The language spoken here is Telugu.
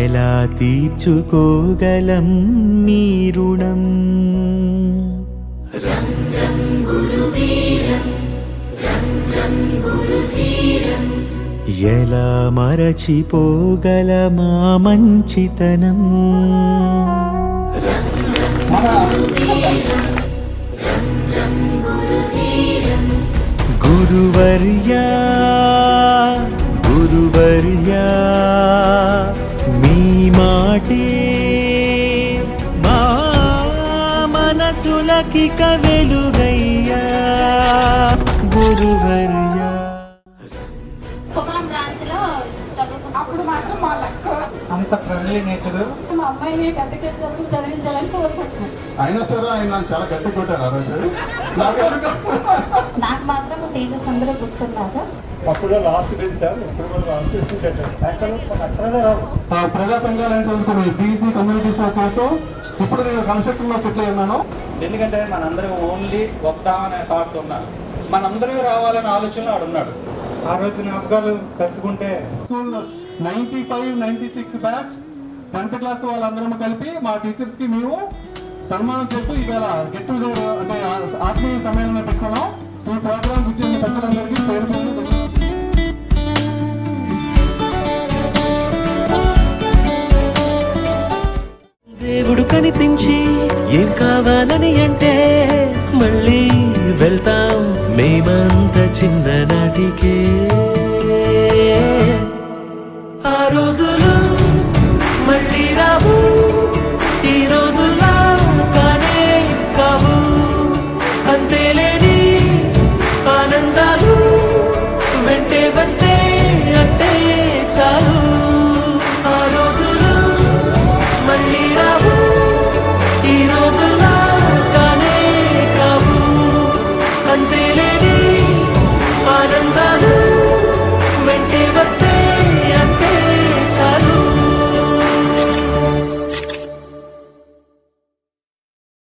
ఎలా తీర్చుకోగలం మీ రుణం? ఎలా మరచిపోగలమా మంచితనం? గురువర్యా గురువర్యా మీ మాటే మా మనసులకిక వెలుగయ్యా. గురువర్యా అప్పుడు మాత్రం మా లక్క అంత ఫ్రెండ్లీ నేచర్. మా అమ్మాయిని పెద్దగా చదివించాలని కోరుకుంటున్నాను. అయినా సరే ఆయన చాలా గట్టి కొట్టారు ఆ రోజు. నాకు మాత్రం టీచర్స్ అందరూ గుర్తున్నారు. అప్పుడు లాస్ట్ డేస్ సార్, ఇప్పుడు లాస్ట్ ప్రజా సంఘాలను చదువుకుని బీసీ కమ్యూనిటీస్ లో చేస్తూ ఇప్పుడు నేను కన్స్ట్రక్షన్ లో సెటిల్ ఉన్నాను. ఎందుకంటే మనందరం ఓన్లీ వద్దామనే థాట్ ఉన్నారు, మనందరం రావాలనే ఆలోచనలో ఆడున్నాడు. ఆ రోజు జ్ఞాపకాలు కలుసుకుంటే 95-96 బ్యాచ్ 10th క్లాస్ వాళ్ళందరం కలిపి మా టీచర్స్ కి మేము సన్మానం చేస్తూ ఇవాళ గెట్ టుగెదర్ అంటే ఆత్మీయ సమ్మేళనం పెట్టుకున్నాం. ఈ ప్రోగ్రామ్ కూర్చొని పెద్దలందరికీ పేరు దేవుడు కనిపించి ఏం కావాలని అంటే మళ్ళీ వెళ్తాం మేమంత చిన్ననాటికే. ఆ రోజు